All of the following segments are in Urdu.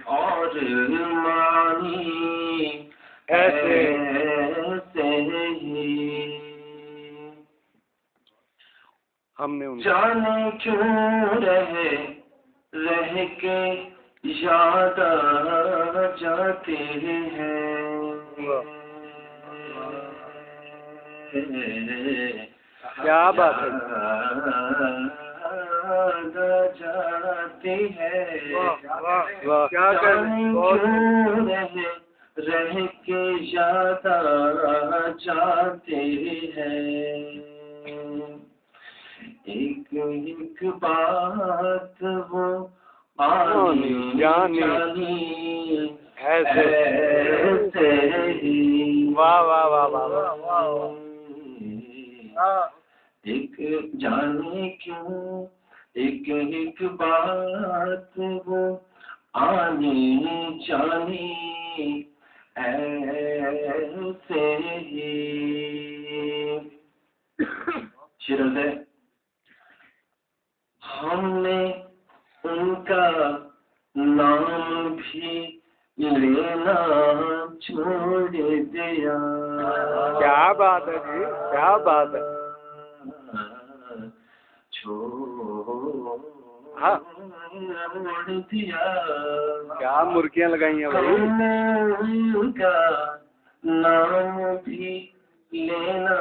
اور مانی ایسے ہی ہم نے جانے کیوں رہ کے یاد آ جاتے ہیں، کیا بات ہے، جاتی ہے، کیا رہ کے یاد آ جاتے ہیں، ایک ایک بات وہ آنی جانی ایسے ہی، واہ واہ واہ واہ واہ، ایک جانے کیوں ایک ایک بات وہ آنی جانی ایسے ہی. شرط ہے ہم نے ان کا نام بھی لینا چھوڑ دیا. کیا بات ہے جی، کیا بات ہے. چھوڑ دیا. کیا مرکیاں لگائی ہیں بھائی. ہم نے ان کا نام بھی لینا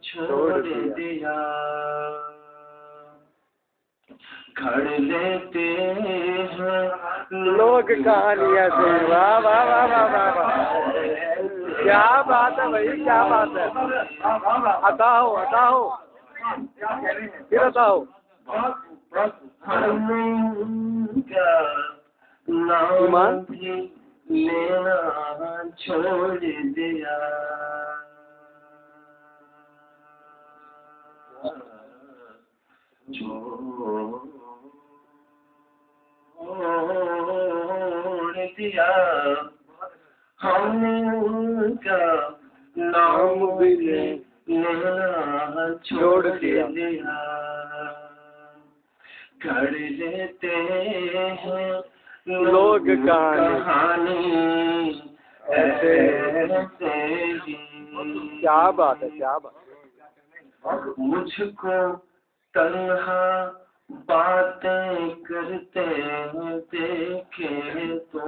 چھوڑ دیا. گھڑ لیتے ہیں لوگ کہانیاں سے. واہ واہ واہ واہ واہ واہ، کیا بات ہے بھائی، کیا بات ہے. عطا ہو عطا ہو پھر عطا ہو. ہم نے ان کا نام بھی لینا چھوڑ دیا. چھوڑ دیا ہم نے ان کا نام بھی لینا چھوڑ دیا. کر لیتے ہیں لوگ کہانی ایسے ہی. کیا بات ہے، کیا بات ہے. مجھ کو تنہا باتیں کرتے دیکھے تو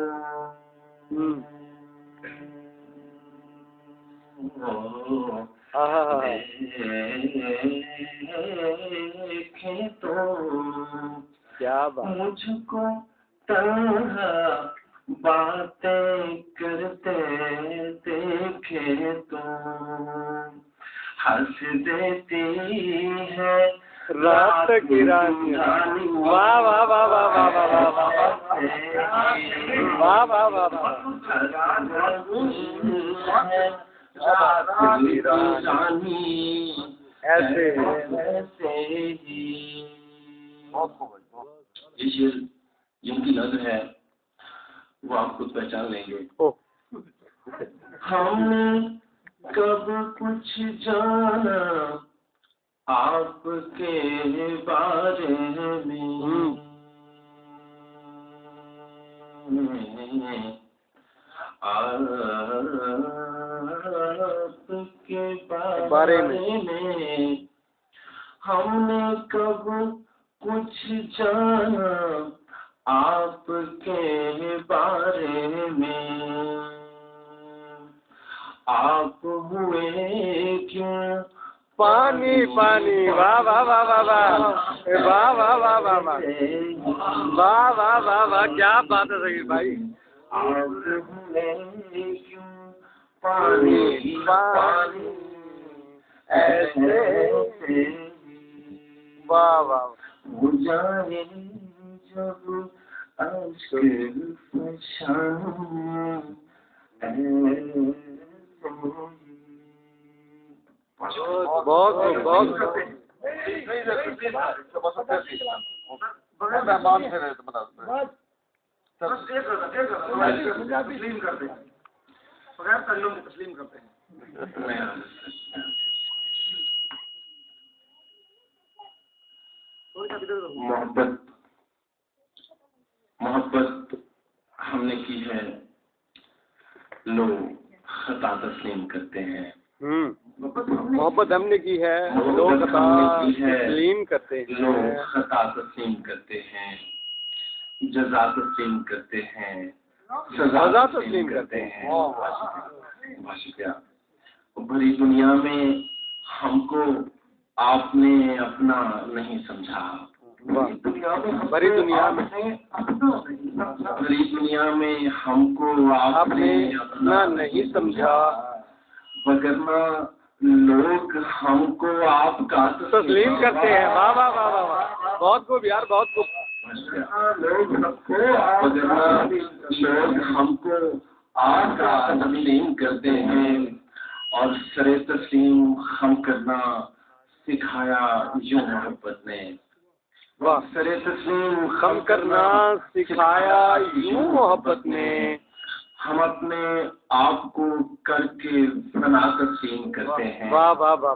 دیکھے تو کیا بات. مجھ کو تنہا باتیں کرتے دیکھے تو ہنس دیتی ہے رات کی رانی. واہ واہ واہ واہ واہ واہ واہ واہ واہ واہ واہ. رانی ایسے ہی. یہ شعر جن کی نظر ہے وہ آپ خود پہچان لیں گے. ہم نے کب کچھ جانا آپ کے بارے میں، آپ کے بارے میں ہم نے کب کچھ جانا آپ کے بارے میں. آپ ہوئے کیوں پانی پانی. واہ واہ واہ واہ واہ واہ واہ واہ واہ واہ واہ واہ واہ واہ، کیا بات ہے سہیل بھائی. آپ ہوئے کیوں پانی پانی ایسے واہ واہ. جائے جب اشک فشاں بہت بہت مہمان سے رہے تو بتا تسلیم کرتے ہیں بغیر تعلق کے تسلیم کرتے ہیں. محبت لوگ خطا تسلیم کرتے ہیں. محبت ہم نے کی ہے، لوگ خطا تسلیم کرتے ہیں. لوگ خطا تسلیم کرتے ہیں، جزا تسلیم کرتے ہیں، سزا تسلیم کرتے ہیں. بہت شکریہ. بھری دنیا میں ہم کو آپ نے اپنا نہیں سمجھا. بڑی دنیا میں ہم کو آپ نے اپنا نہیں سمجھا، وگرنہ لوگ ہم کو آپ کا تسلیم کرتے ہیں. واہ واہ واہ واہ واہ، بہت خوب یار، بہت خوب. وگرنہ لوگ ہم کو آپ کا تسلیم کرتے ہیں، اور سر تسلیم ہم کرنا سکھایا یوں محبت نے. سر تسلیم ہم کرنا سکھایا یوں محبت نے. ہم اپنے آپ کو کر کے فنا تسلیم کرتے ہیں. واہ واہ واہ،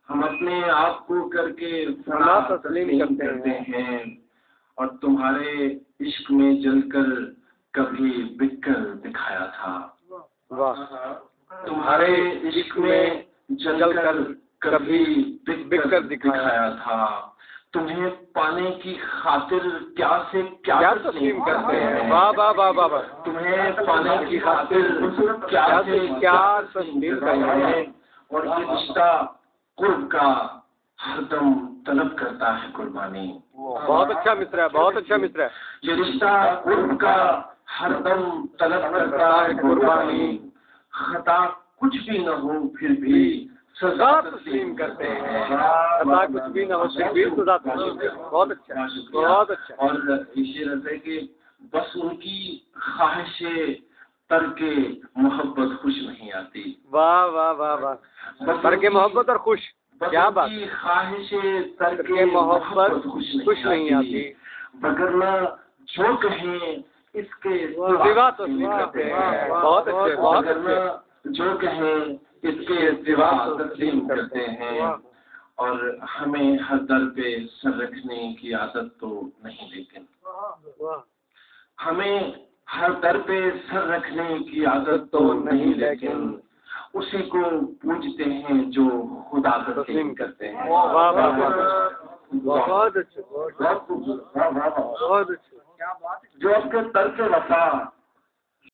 ہم اپنے آپ کو کر کے فنا تسلیم کرتے ہیں، اور تمہارے عشق میں جل کر کبھی بک کر دکھایا تھا. واہ، تمہارے عشق میں جل کر کبھی بک کر دکھایا تھا. تمہیں پانے کی خاطر کیا سے کیا تسلیم کرتے ہیں. واہ واہ واہ واہ واہ، تمہیں پانے کی خاطر کیا سے کیا تسلیم کرتے ہیں. اور یہ رشتہ قرب کا ہر دم طلب کرتا ہے قربانی. بہت اچھا مصرع ہے، بہت اچھا مصرع ہے. یہ رشتہ قرب کا ہر دم طلب کرتا ہے قربانی. خطا کچھ بھی نہ ہو پھر بھی سزا تسلیم کرتے ہیں. خطا کچھ بھی نہ ہو پھر بھی سزا تسلیم کرتے ہیں. بہت اچھا، بہت اچھا. اور یہ شعر ہے کہ بس ان کی خواہش ترک محبت خوش نہیں آتی. واہ واہ واہ واہ، ترک محبت اور خوش، کیا بات. خواہش ترک محبت خوش نہیں آتی، وگرنہ جو کہیں اس کے سوا تسلیم کرتے ہیں. بہت اچھے، بہت اچھے. جو کہیں اس کے سوا تسلیم کرتے ہیں. اور ہمیں ہر در پہ سر رکھنے کی عادت تو نہیں، لیکن ہمیں ہر در پہ سر رکھنے کی عادت تو نہیں، لیکن اسی کو پوجتے ہیں جو خدا تسلیم کرتے ہیں. بہت اچھا، جو آپ کے ترک وفا